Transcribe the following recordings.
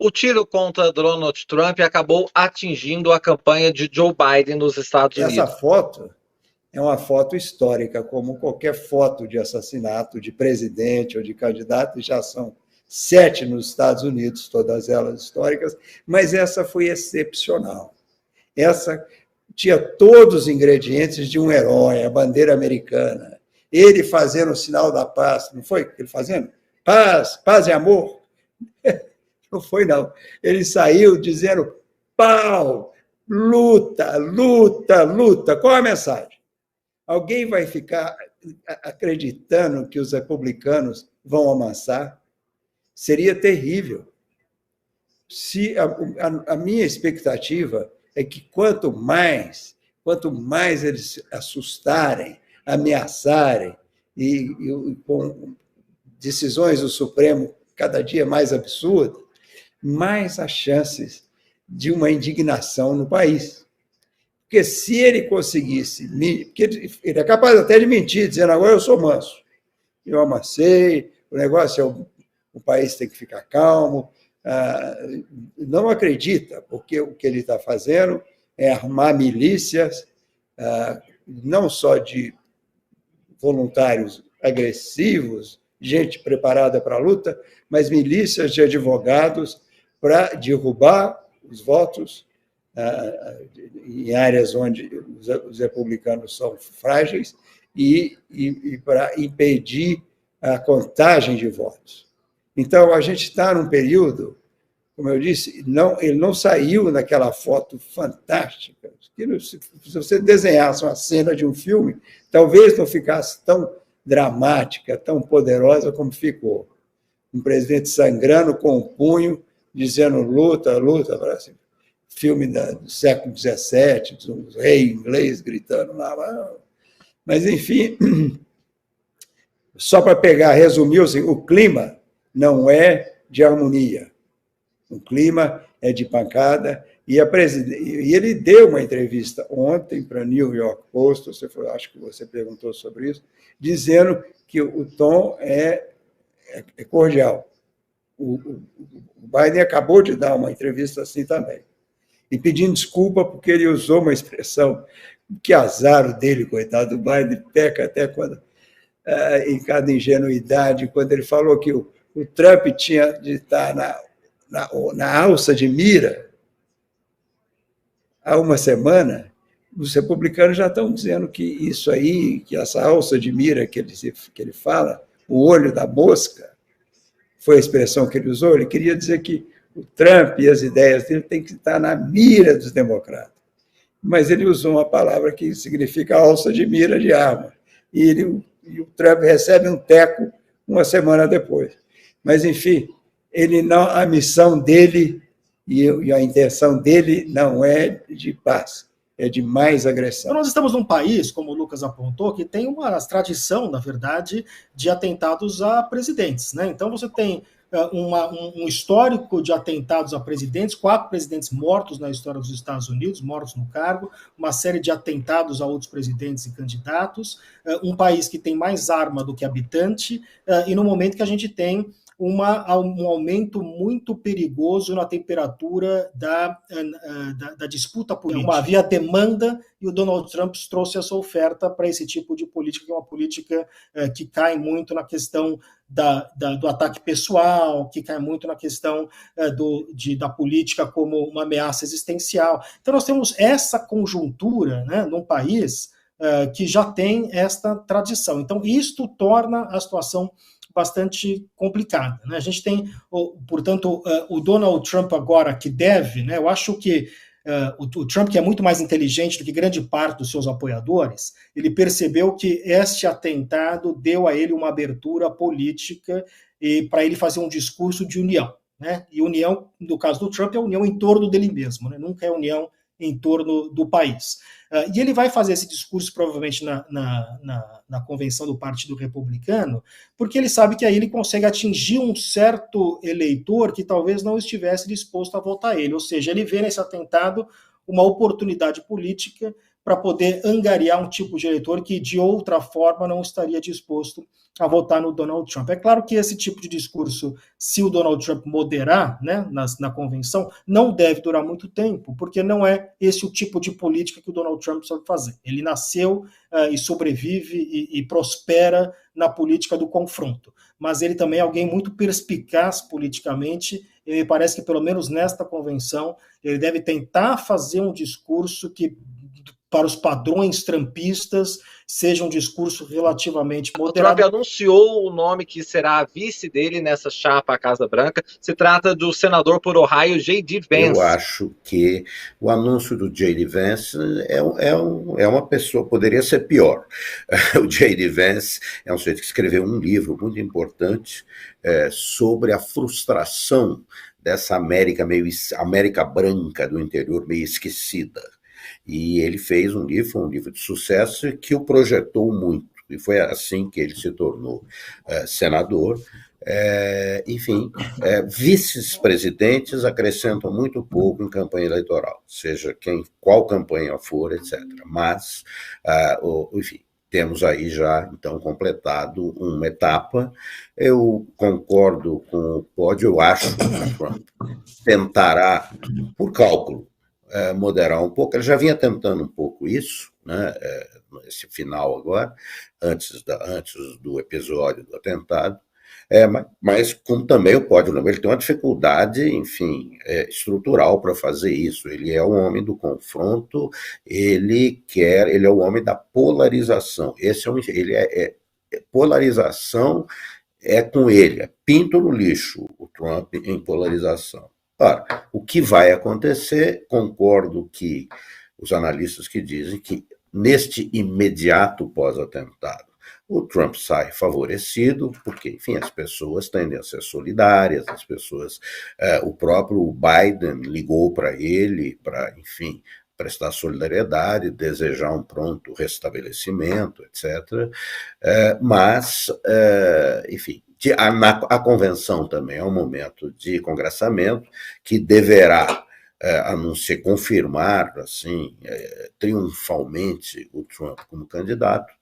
O tiro contra Donald Trump acabou atingindo a campanha de Joe Biden nos Estados Essa Unidos. foto é uma foto histórica, como qualquer foto de assassinato de presidente ou de candidato, já são 7 nos Estados Unidos, todas elas históricas, mas essa foi excepcional. Essa tinha todos os ingredientes de um herói, a bandeira americana, ele fazendo o sinal da paz, não foi ele fazendo? Paz, paz e amor. Não foi, não. Ele saiu dizendo pau, luta, luta, luta. Qual a mensagem? Alguém vai ficar acreditando que os republicanos vão amansar? Seria terrível. A minha expectativa é que quanto mais eles assustarem, ameaçarem, e com decisões do Supremo cada dia mais absurdas, mais as chances de uma indignação no país. Porque se ele conseguisse, porque ele é capaz até de mentir, dizendo agora eu sou manso, eu amancei, o negócio é o país tem que ficar calmo, não acredita, porque o que ele está fazendo é armar milícias, não só de voluntários agressivos, gente preparada para a luta, mas milícias de advogados para derrubar os votos em áreas onde os republicanos são frágeis e para impedir a contagem de votos. Então, a gente está num período, como eu disse, ele não saiu naquela foto fantástica. Se você desenhasse uma cena de um filme, talvez não ficasse tão dramática, tão poderosa como ficou. Um presidente sangrando com o punho, dizendo luta, luta, Brasil. Filme do século XVII, um rei inglês gritando lá. Mas, enfim, só para resumir, o clima não é de harmonia. O clima é de pancada. E ele deu uma entrevista ontem para New York Post, acho que você perguntou sobre isso, dizendo que o tom é cordial. O Biden acabou de dar uma entrevista assim também. E pedindo desculpa porque ele usou uma expressão, que azar dele, coitado do Biden, peca até quando, em cada ingenuidade, quando ele falou que o Trump tinha de estar na alça de mira há uma semana. Os republicanos já estão dizendo que isso aí, que essa alça de mira que ele fala, o olho da mosca, foi a expressão que ele usou, ele queria dizer que o Trump e as ideias dele têm que estar na mira dos democratas. Mas ele usou uma palavra que significa alça de mira de arma. E o Trump recebe um teco uma semana depois. Mas, enfim, a missão dele e a intenção dele não é de paz, é de mais agressão. Então, nós estamos num país, como o Lucas apontou, que tem uma tradição, na verdade, de atentados a presidentes, né? Então, você tem um histórico de atentados a presidentes, 4 presidentes mortos na história dos Estados Unidos, mortos no cargo, uma série de atentados a outros presidentes e candidatos, um país que tem mais arma do que habitante, e no momento que a gente tem um aumento muito perigoso na temperatura da disputa política. Havia demanda e o Donald Trump trouxe essa oferta para esse tipo de política, que é uma política que cai muito na questão do ataque pessoal, que cai muito na questão da política como uma ameaça existencial. Então nós temos essa conjuntura, né, num país que já tem esta tradição. Então isto torna a situação bastante complicada, né? A gente tem, portanto, o Donald Trump agora que deve, né? Eu acho que o Trump, que é muito mais inteligente do que grande parte dos seus apoiadores, ele percebeu que este atentado deu a ele uma abertura política para ele fazer um discurso de união, né? E união, no caso do Trump, é união em torno dele mesmo, né? Nunca é união em torno do país. E ele vai fazer esse discurso provavelmente na convenção do Partido Republicano, porque ele sabe que aí ele consegue atingir um certo eleitor que talvez não estivesse disposto a votar ele. Ou seja, ele vê nesse atentado uma oportunidade política para poder angariar um tipo de eleitor que, de outra forma, não estaria disposto a votar no Donald Trump. É claro que esse tipo de discurso, se o Donald Trump moderar, né, na convenção, não deve durar muito tempo, porque não é esse o tipo de política que o Donald Trump sabe fazer. Ele nasceu e sobrevive e prospera na política do confronto. Mas ele também é alguém muito perspicaz politicamente, e me parece que, pelo menos nesta convenção, ele deve tentar fazer um discurso que, para os padrões trumpistas, seja um discurso relativamente moderado. O Trump anunciou o nome que será a vice dele nessa chapa à Casa Branca. Se trata do senador por Ohio, J.D. Vance. Eu acho que o anúncio do J.D. Vance é uma pessoa, poderia ser pior. O J.D. Vance é um sujeito que escreveu um livro muito importante sobre a frustração dessa América América branca do interior, meio esquecida. E ele fez um livro de sucesso que o projetou muito, e foi assim que ele se tornou senador. Enfim, vices-presidentes acrescentam muito pouco em campanha eleitoral, seja qual campanha for, etc. Mas, enfim, temos aí já, então, completado uma etapa. Eu concordo com o pódio, eu acho que o Trump tentará, por cálculo, moderar um pouco. Ele já vinha tentando um pouco isso, né, esse final agora, antes do episódio do atentado, mas como também o pódio, ele tem uma dificuldade, enfim, estrutural para fazer isso. Ele é o homem do confronto, ele é o homem da polarização. Polarização é com ele, é pinto no lixo o Trump em polarização. Ora, o que vai acontecer, concordo que os analistas que dizem que neste imediato pós-atentado o Trump sai favorecido, porque, enfim, as pessoas tendem a ser solidárias, as pessoas, o próprio Biden ligou para ele para, enfim, prestar solidariedade, desejar um pronto restabelecimento, etc. Mas, enfim, a convenção também é um momento de congressamento que deverá confirmar assim, triunfalmente o Trump como candidato,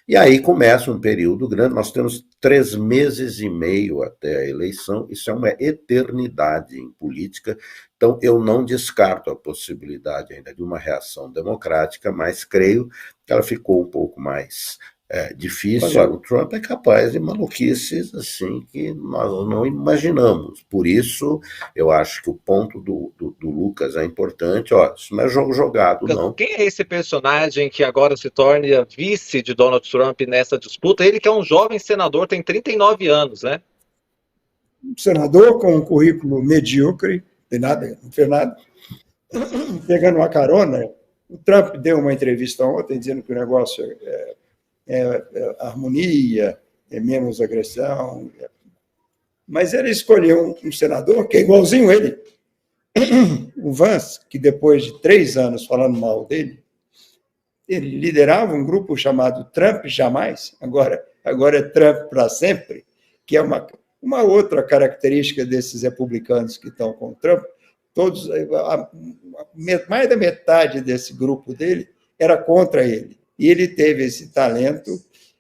e aí começa um período grande. Nós temos 3 meses e meio até a eleição, isso é uma eternidade em política, então eu não descarto a possibilidade ainda de uma reação democrática, mas creio que ela ficou um pouco mais difícil. Agora, o Trump é capaz de maluquices assim que nós não imaginamos. Por isso, eu acho que o ponto do Lucas é importante. Isso não é jogo jogado, não. Quem é esse personagem que agora se torna vice de Donald Trump nessa disputa? Ele que é um jovem senador, tem 39 anos, né? Um senador com um currículo medíocre, não fez nada. Pegando uma carona, o Trump deu uma entrevista ontem dizendo que o negócio é harmonia, é menos agressão. Mas ele escolheu um senador que é igualzinho a ele. O Vance, que depois de 3 anos falando mal dele, ele liderava um grupo chamado Trump Jamais, agora é Trump para sempre, que é uma outra característica desses republicanos que estão com o Trump. Todos, mais da metade desse grupo dele era contra ele. E ele teve esse talento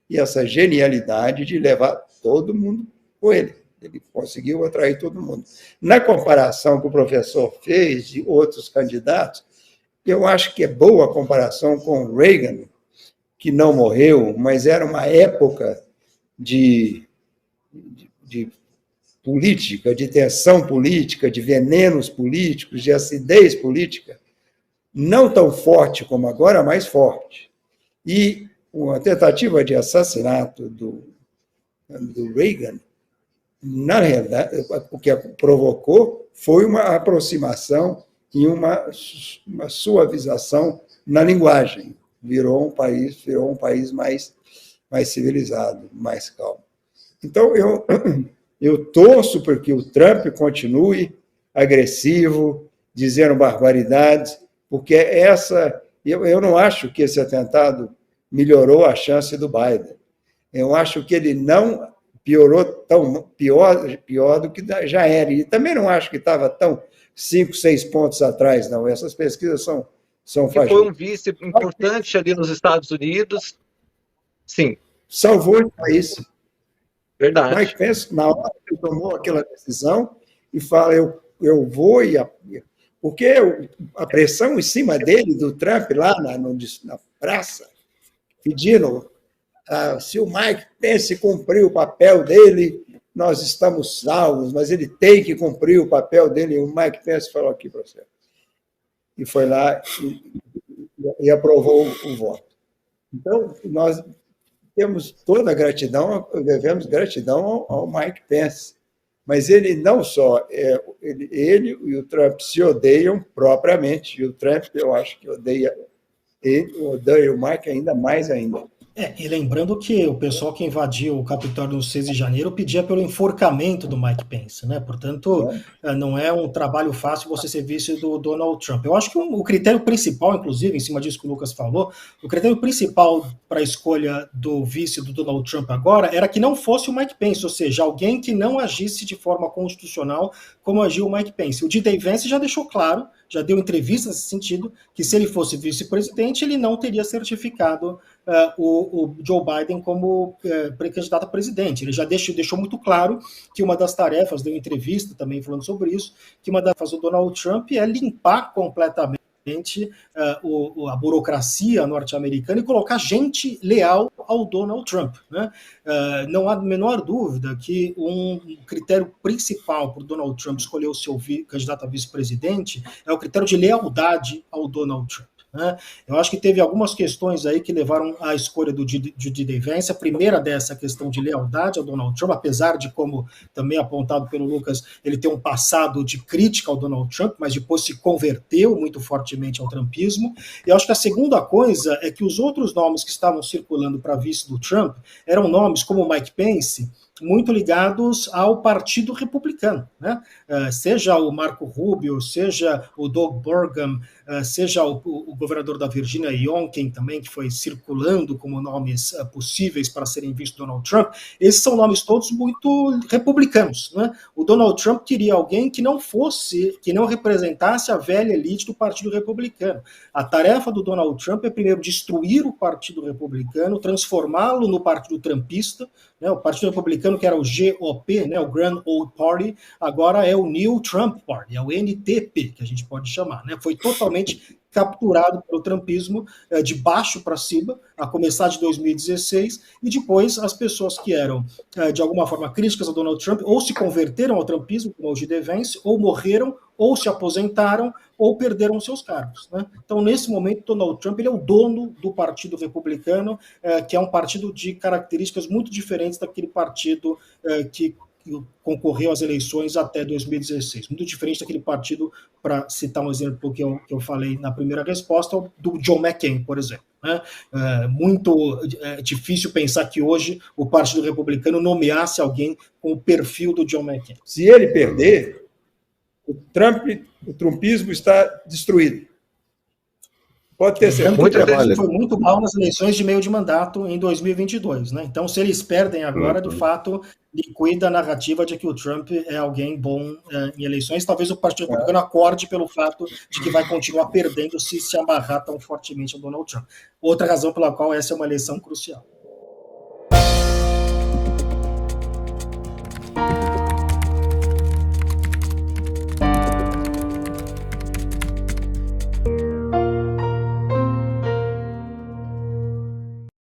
e essa genialidade de levar todo mundo com ele. Ele conseguiu atrair todo mundo. Na comparação que o professor fez de outros candidatos, eu acho que é boa a comparação com Reagan, que não morreu, mas era uma época de política, de tensão política, de venenos políticos, de acidez política, não tão forte como agora, mas forte. E uma tentativa de assassinato do Reagan, na realidade, o que provocou foi uma aproximação e uma suavização na linguagem. Virou um país mais civilizado, mais calmo. Então, eu torço para que o Trump continue agressivo, dizendo barbaridades, porque eu não acho que esse atentado melhorou a chance do Biden. Eu acho que ele não piorou pior do que já era. E também não acho que estava tão 5, 6 pontos atrás, não. Essas pesquisas que foi um vice importante ali nos Estados Unidos. Sim. Salvou o país. Verdade. Mike Pence, na hora que tomou aquela decisão, e fala, eu vou, porque a pressão em cima dele, do Trump, lá na praça, pedindo, se o Mike Pence cumprir o papel dele, nós estamos salvos, mas ele tem que cumprir o papel dele. E o Mike Pence falou aqui para você. E foi lá e aprovou o voto. Então, nós temos toda a gratidão, devemos gratidão ao Mike Pence. Mas ele não só, ele e o Trump se odeiam propriamente, e o Trump, eu acho que odeia o Mike ainda mais ainda. E lembrando que o pessoal que invadiu o Capitólio no 6 de janeiro pedia pelo enforcamento do Mike Pence, né? Portanto, não é um trabalho fácil você ser vice do Donald Trump. Eu acho que o critério principal, inclusive, em cima disso que o Lucas falou, o critério principal para a escolha do vice do Donald Trump agora era que não fosse o Mike Pence, ou seja, alguém que não agisse de forma constitucional como agiu o Mike Pence. O D.J. Vance já deixou claro, já deu entrevista nesse sentido, que se ele fosse vice-presidente, ele não teria certificado o Joe Biden como pré-candidato a presidente. Ele já deixou muito claro que uma das tarefas, deu entrevista também falando sobre isso, que uma das tarefas do Donald Trump é limpar completamente a burocracia norte-americana e colocar gente leal ao Donald Trump, né? Não há a menor dúvida que um critério principal para o Donald Trump escolher o seu candidato a vice-presidente é o critério de lealdade ao Donald Trump. Eu acho que teve algumas questões aí que levaram à escolha do D.J. Vance. A primeira dessa questão de lealdade ao Donald Trump, apesar de, como também apontado pelo Lucas, ele ter um passado de crítica ao Donald Trump, mas depois se converteu muito fortemente ao trumpismo. E eu acho que a segunda coisa é que os outros nomes que estavam circulando para vice do Trump eram nomes como Mike Pence, muito ligados ao Partido Republicano, né? Seja o Marco Rubio, seja o Doug Burgum, seja o governador da Virgínia, Youngkin, também, que foi circulando como nomes possíveis para serem vistos do Donald Trump. Esses são nomes todos muito republicanos, né? O Donald Trump queria alguém que não representasse a velha elite do Partido Republicano. A tarefa do Donald Trump é primeiro destruir o Partido Republicano, transformá-lo no Partido Trumpista, né? O Partido Republicano, que era o GOP, né, o Grand Old Party, agora é o New Trump Party, é o NTP, que a gente pode chamar, né? Foi totalmente capturado pelo trumpismo de baixo para cima, a começar de 2016, e depois as pessoas que eram, de alguma forma, críticas ao Donald Trump, ou se converteram ao trumpismo, como o D.J. Vance, ou morreram, ou se aposentaram, ou perderam seus cargos, né? Então, nesse momento, Donald Trump ele é o dono do Partido Republicano, que é um partido de características muito diferentes daquele partido que concorreu às eleições até 2016. Muito diferente daquele partido, para citar um exemplo que eu falei na primeira resposta, do John McCain, por exemplo, né? Muito difícil pensar que hoje o Partido Republicano nomeasse alguém com o perfil do John McCain. Se ele perder, o trumpismo está destruído. Pode ter certeza. Foi muito mal nas eleições de meio de mandato em 2022, né? Então, se eles perdem agora, de fato, liquida a narrativa de que o Trump é alguém bom em eleições. Talvez o Partido Republicano acorde pelo fato de que vai continuar perdendo se amarrar tão fortemente ao Donald Trump. Outra razão pela qual essa é uma eleição crucial.